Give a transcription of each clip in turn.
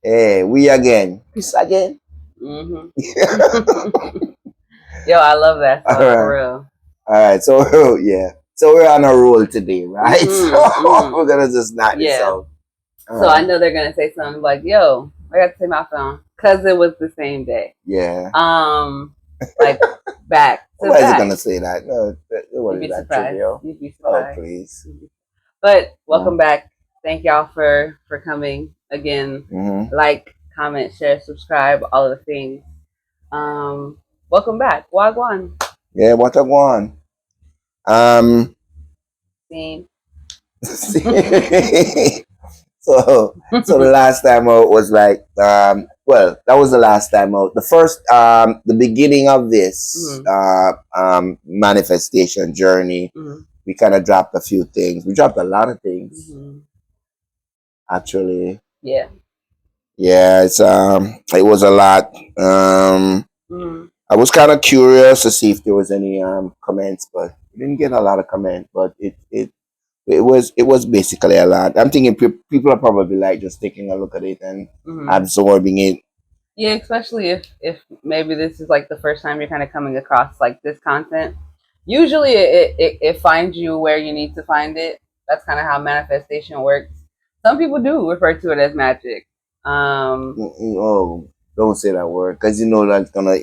Hey, we again. Peace again. Mm-hmm. Yo, I love that All song for right. real. All right. So yeah. So we're on a roll today, right? Mm-hmm. So Mm-hmm. we're gonna just knock this Yeah. out. All So I right. know they're gonna say something like, "Yo, I got to take my phone because it was the same day." Yeah. Um, like back to Why is it back. gonna say that? No, what You'd is be that surprised. trivial? You'd be Oh, surprised. please. But Uh, welcome back. Thank y'all for coming again. mm-hmm. Like, comment, share, subscribe, all of the things. Um, welcome back. Wagwan. Yeah. What a one. Um. Scene. So the last time out was like well, that was the last time out. The first the beginning of this Mm-hmm. manifestation journey, Mm-hmm. we kind of dropped a few things. We dropped a lot of things Mm-hmm. actually. Yeah. Yeah, it was a lot. Mm-hmm. I was kind of curious to see if there was any comments, but we didn't get a lot of comments. But it was basically a lot. I'm thinking people are probably like just taking a look at it and Mm-hmm. absorbing it. Yeah, especially if maybe this is like the first time you're kind of coming across like this content. Usually, it finds you where you need to find it. That's kind of how manifestation works. Some people do refer to it as magic. Um, Oh, don't say that word because you know that's gonna.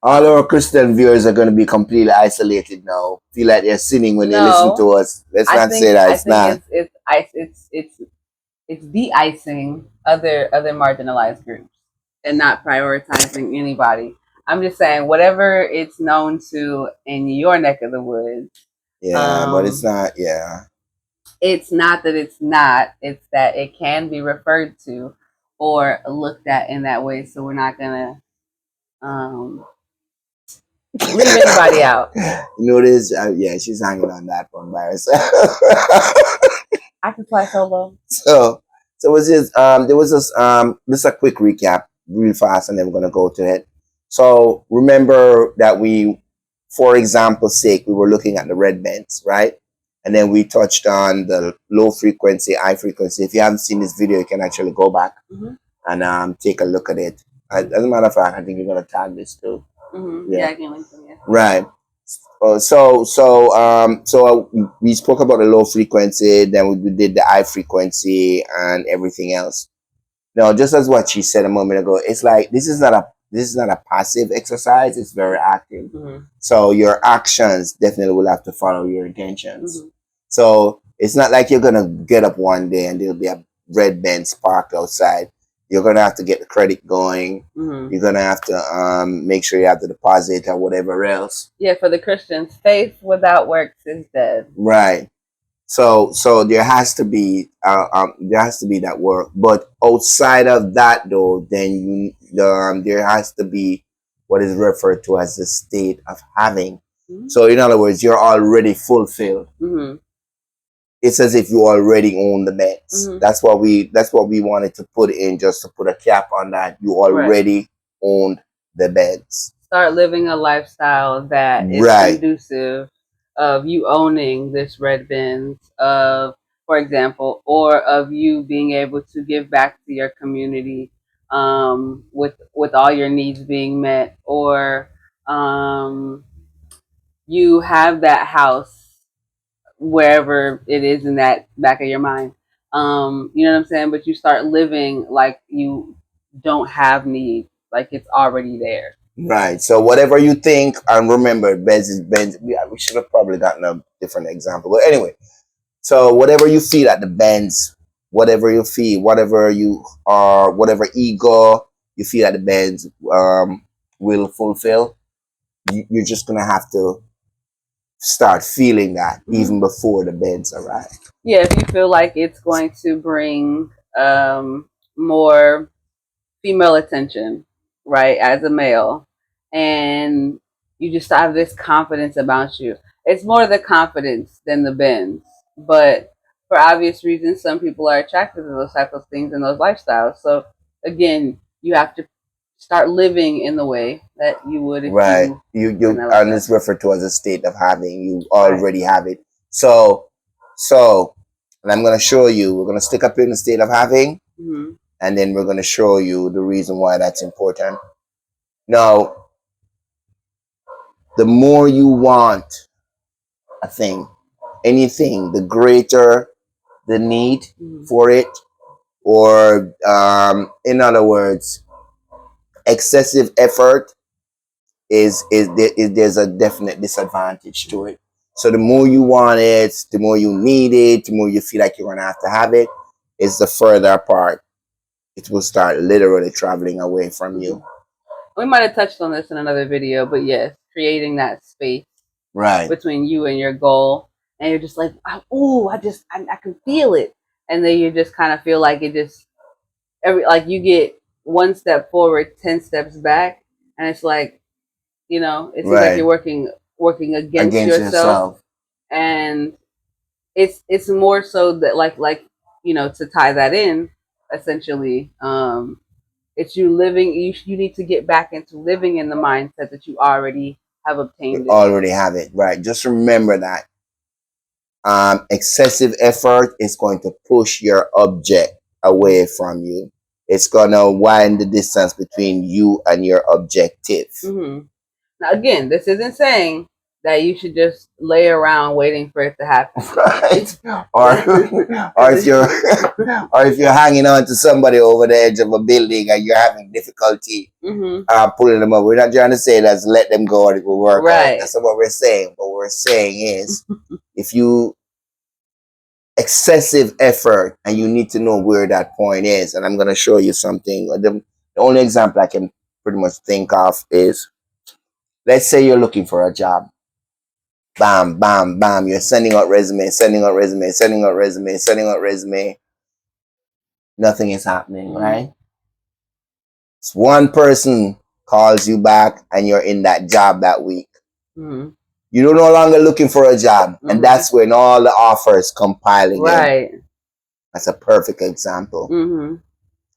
All our Christian viewers are gonna be completely isolated now. Feel like they're sinning when they listen no, to us. Let's I not say think that I it's think not. it's ice. It's de-icing other marginalized groups and not prioritizing anybody. I'm just saying whatever it's known to in your neck of the woods. Yeah, but it's Um, not. Yeah. it's not that it's not. It's that it can be referred to or looked at in that way. So we're not gonna leave anybody out. You know this? Yeah, she's hanging on that one by herself. I can fly solo. so, so it was just there was this a quick recap, real fast, and then we're gonna go to it. So remember that we, for example's sake, we were looking at the red bands, right? And then we touched on the low frequency, high frequency. If you haven't seen this video, you can actually go back Mm-hmm. and take a look at it. As a matter of fact, I think you're gonna tag this too. Mm-hmm. Yeah, Yeah. I can link them. Yeah. Right. We spoke about the low frequency, then we did the high frequency and everything else. Now, just as what she said a moment ago, it's like this is not a passive exercise. It's very active. Mm-hmm. So your actions definitely will have to follow your intentions. Mm-hmm. So it's not like you're gonna get up one day and there'll be a red Benz parked outside. You're gonna have to get the credit going. Mm-hmm. You're gonna have to make sure you have the deposit or whatever else. Yeah, for the Christians, faith without works is dead. Right. So there has to be that work. But outside of that though, then there has to be what is referred to as the state of having. Mm-hmm. So in other words, you're already fulfilled. Mm-hmm. It's as if you already own the beds. Mm-hmm. That's what we wanted to put in, just to put a cap on that. You already Right. owned the beds. Start living a lifestyle that is Right. conducive of you owning this red bins of, for example, or of you being able to give back to your community with all your needs being met, or um, you have that house wherever it is in that back of your mind. You know what I'm saying? But you start living like you don't have need, like it's already there. Right. So whatever you think, and remember, beds is beds. We should have probably gotten a different example. But anyway, so whatever you feel at the bends, whatever you feel, whatever you are, whatever ego you feel at the bends will fulfill. You're just gonna have to start feeling that even before the beds arrive. Yeah, if you feel like it's going to bring more female attention, right, as a male, and you just have this confidence about you. It's more the confidence than the bends, but for obvious reasons, some people are attracted to those types of things and those lifestyles. So again, you have to start living in the way that you would if Right. you You like and that. it's referred to as a state of having. You Right. already have it. So And I'm going to show you, we're going to stick up in the state of having, Mm-hmm. and then we're going to show you the reason why that's important. Now, the more you want a thing, anything, the greater the need for it, or in other words, excessive effort is there's a definite disadvantage to it. So the more you want it, the more you need it, the more you feel like you're gonna have to have it, is the further apart it will start literally traveling away from you. We might have touched on this in another video, but yes, creating that space Right. between you and your goal, and you're just like, oh, I can feel it, and then you just kind of feel like it just like you get one step forward, 10 steps back, and it's like, you know, it seems like you're working against yourself, and it's more so that like you know, to tie that in, essentially, it's you living. You need to get back into living in the mindset that you already have obtained. You already have it, right? Just remember that excessive effort is going to push your object away from you. It's gonna widen the distance between you and your objective. Mm-hmm. Now, again, this isn't saying that you should just lay around waiting for it to happen, right? Or if you're or if you're hanging on to somebody over the edge of a building and you're having difficulty pulling them up. We're not trying to say let's let them go and it will work out. That's not what we're saying. What we're saying is if you excessive effort and you need to know where that point is, and I'm going to show you something. The only example I can pretty much think of is, let's say you're looking for a job. Bam, bam, bam. You're sending out resume, sending out resume, sending out resume, sending out resume. Nothing is happening, right? It's one person calls you back and you're in that job that week. You're no longer looking for a job. And that's when all the offers come piling in. That's a perfect example.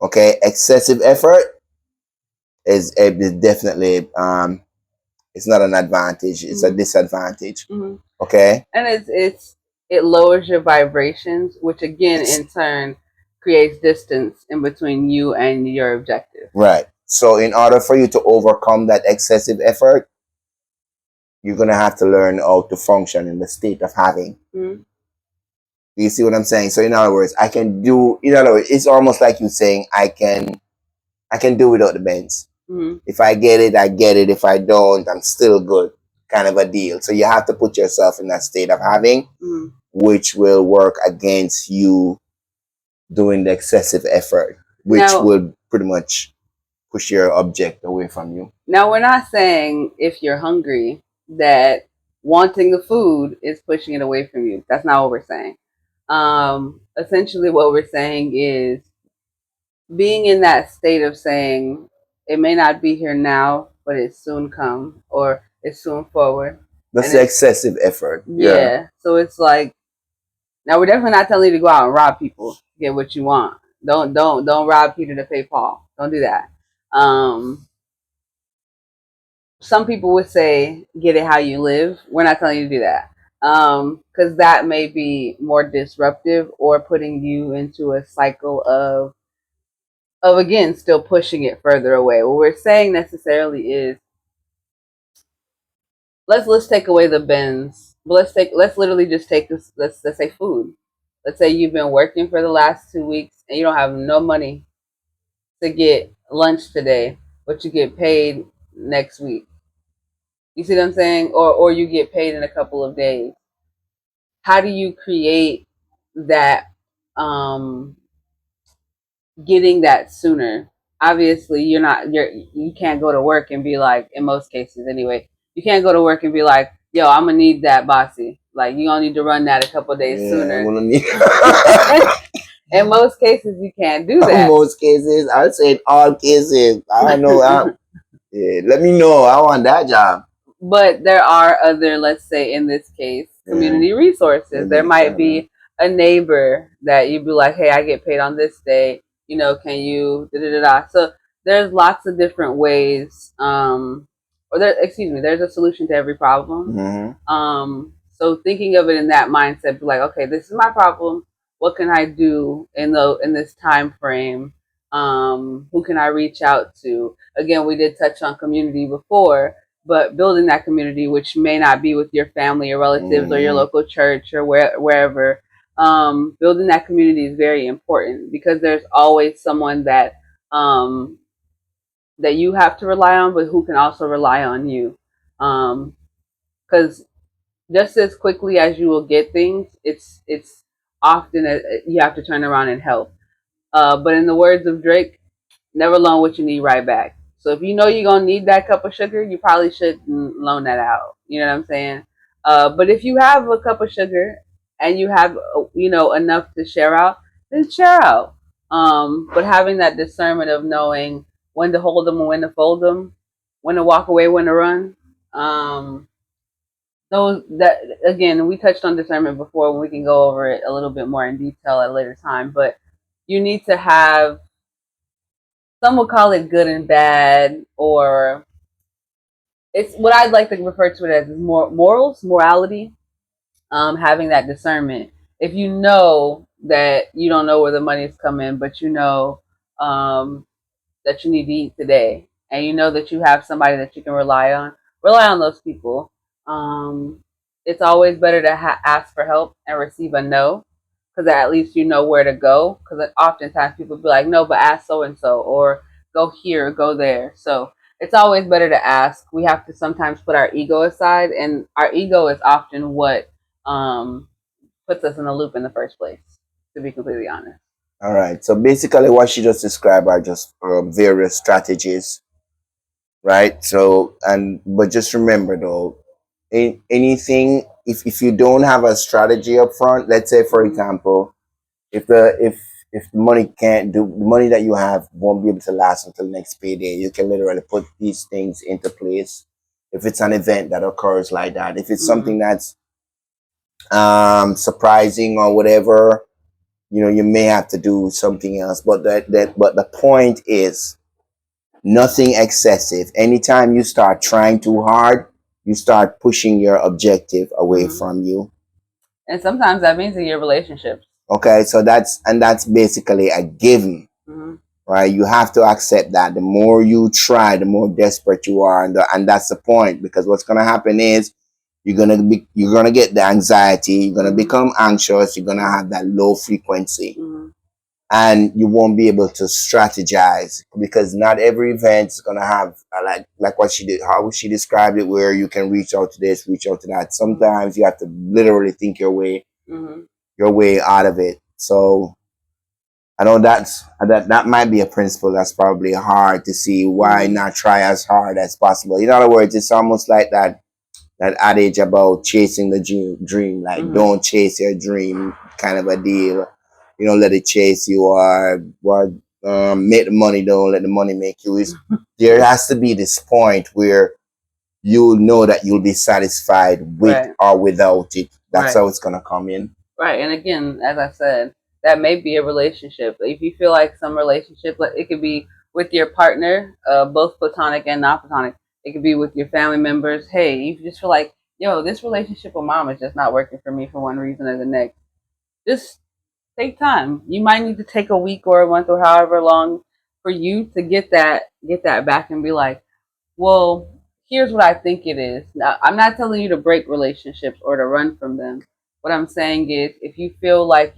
Okay, excessive effort is definitely it's not an advantage, it's a disadvantage. Okay, and it lowers your vibrations, which again in turn creates distance in between you and your objective. Right. So in order for you to overcome that excessive effort, you're gonna have to learn how to function in the state of having. You see what I'm saying? So in other words, it's almost like you saying I can do without the Benz. If I get it, I get it. If I don't, I'm still good, kind of a deal. So you have to put yourself in that state of having, which will work against you doing the excessive effort, which will pretty much push your object away from you. Now, we're not saying if you're hungry that wanting the food is pushing it away from you. That's not what we're saying. Essentially what we're saying is being in that state of saying it may not be here now, but it soon come, or it's soon forward. That's the excessive effort. Yeah. So it's like, now we're definitely not telling you to go out and rob people to get what you want. Don't rob Peter to pay Paul. Don't do that. Some people would say get it how you live. We're not telling you to do that. Because that may be more disruptive or putting you into a cycle of again still pushing it further away. What we're saying necessarily is let's take away the bins, but let's literally just take this. Let's say food. Let's say you've been working for the last 2 weeks and you don't have no money to get lunch today, but you get paid next week. You see what I'm saying? Or you get paid in a couple of days. How do you create that getting that sooner? Obviously you can't go to work and be like, in most cases anyway, you can't go to work and be like, yo, I'm gonna need that bossy. Like, you gonna need to run that a couple of days sooner. In most cases you can't do that. In most cases, I would say in all cases. I don't know. Yeah, let me know. I want that job. But there are other, let's say in this case, community resources. There might be a neighbor that you'd be like, hey, I get paid on this day. You know, can you da-da-da-da. So there's lots of different ways. There's a solution to every problem. So thinking of it in that mindset, be like, okay, this is my problem. what can I do in this time frame? Who can I reach out to? Again, we did touch on community before, but building that community, which may not be with your family or relatives or your Mm-hmm. local church or wherever, building that community is very important because there's always someone um, that you have to rely on, but who can also rely on you. Because just as quickly as you will get things, it's often you have to turn around and help. But in the words of Drake, never loan what you need right back. So if you know you're gonna need that cup of sugar, you probably shouldn't loan that out. You know what I'm saying? But if you have a cup of sugar and you have enough to share out, then share out. But having that discernment of knowing when to hold them and when to fold them, when to walk away, when to run. Those that again, we touched on discernment before. We can go over it a little bit more in detail at a later time. But you need to have, some would call it good and bad, or it's what I'd like to refer to it as is more morals, morality, having that discernment. If you know that you don't know where the money's coming, but you know um, that you need to eat today, and you know that you have somebody that you can rely on those people. Um, it's always better to ask for help and receive a no, because at least you know where to go. Because oftentimes people be like, no, but ask so and so, or go here, go there. So it's always better to ask. We have to sometimes put our ego aside, and our ego is often what um, puts us in a loop in the first place. To be completely honest. All right. So basically, what she just described are just various strategies, right? So, and but just remember though, anything, if you don't have a strategy up front, let's say for Mm-hmm. example, if the money can't do the money that you have won't be able to last until next payday, you can literally put these things into place. If it's an event that occurs like that, if it's Mm-hmm. something that's surprising or whatever, you may have to do something else. But but the point is nothing excessive. Anytime you start trying too hard, you start pushing your objective away Mm-hmm. from you. And sometimes that means in your relationships. Okay, so that's basically a given, Mm-hmm. right? You have to accept that the more you try, the more desperate you are, and that's the point. Because what's gonna happen is you're gonna get the anxiety, you're gonna Mm-hmm. become anxious, you're gonna have that low frequency, Mm-hmm. and you won't be able to strategize because not every event is gonna have like what she did, how she described it, where you can reach out to this, reach out to that. Sometimes you have to literally think Mm-hmm. your way out of it. So I know that might be a principle that's probably hard to see. Why Mm-hmm. not try as hard as possible? In other words, it's almost like that adage about chasing the dream, like Mm-hmm. don't chase your dream kind of a deal. Let it chase you, or what, make the money, don't let the money make you. There has to be this point where you'll know that you'll be satisfied with Right. or without it. That's Right. how it's gonna come in. Right. And again, as I said, that may be a relationship. If you feel like some relationship, like it could be with your partner, both platonic and non platonic. It could be with your family members. Hey, you just feel like, yo, this relationship with mom is just not working for me for one reason or the next. Just take time. You might need to take a week or a month or however long for you to get that back and be like, well, here's what I think it is. Now, I'm not telling you to break relationships or to run from them. What I'm saying is, if you feel like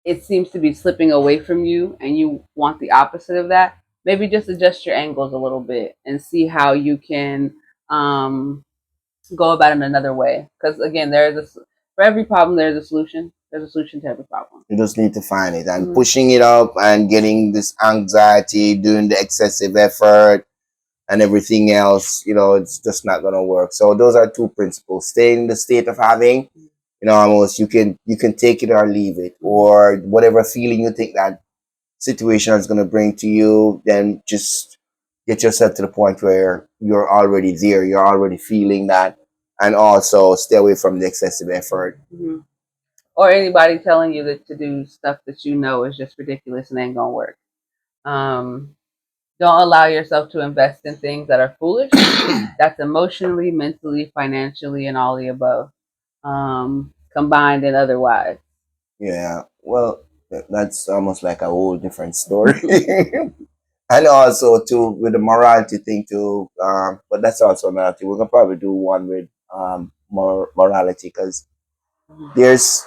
it seems to be slipping away from you and you want the opposite of that, maybe just adjust your angles a little bit and see how you can um, go about it another way. Because again, for every problem, there's a solution. There's a solution to every problem. You just need to find it, and Mm-hmm. pushing it up and getting this anxiety, doing the excessive effort and everything else, it's just not gonna work. So those are two principles: stay in the state of having, almost you can take it or leave it, or whatever feeling you think that situation is gonna bring to you, then just get yourself to the point where you're already there, you're already feeling that, and also stay away from the excessive effort. Mm-hmm. Or anybody telling you that to do stuff that you know is just ridiculous and ain't gonna work. Um, don't allow yourself to invest in things that are foolish. That's emotionally, mentally, financially, and all the above, combined and otherwise. Yeah. Well, that's almost like a whole different story. And also too with the morality thing too. But that's also another thing. We're gonna probably do one with morality because there's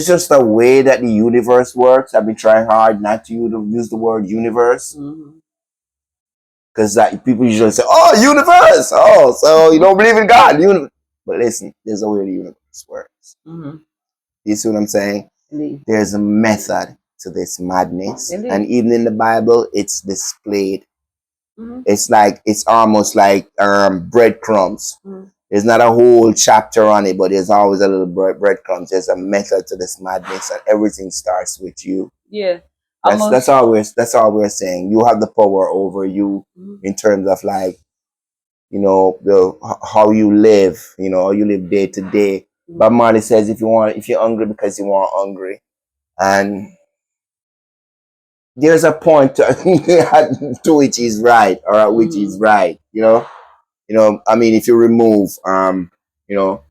just a way that the universe works. I've been trying hard not to use the word universe Mm-hmm. because that people usually say, "Oh, universe! Oh, so you don't believe in God?" But listen, there's a way the universe works. Mm-hmm. You see what I'm saying? Indeed. There's a method to this madness, and Indeed. even in the Bible, it's displayed. Mm-hmm. It's almost like breadcrumbs. Mm-hmm. There's not a whole chapter on it, but there's always a little breadcrumbs. There's a method to this madness, and everything starts with you. Yeah. That's Almost. that's all we're saying. You have the power over you Mm-hmm. in terms of like the how you live. How you live day to day. But Marley says if you're hungry because you are hungry, and there's a point to which is right or which Mm-hmm. is right. I mean, if you remove you know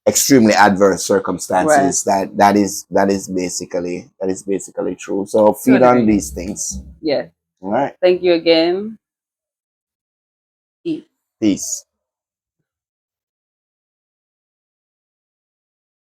extremely adverse Right. circumstances, that is basically true. So To a feed on degree. these things. Yes. All right. Thank you again. Peace. Peace.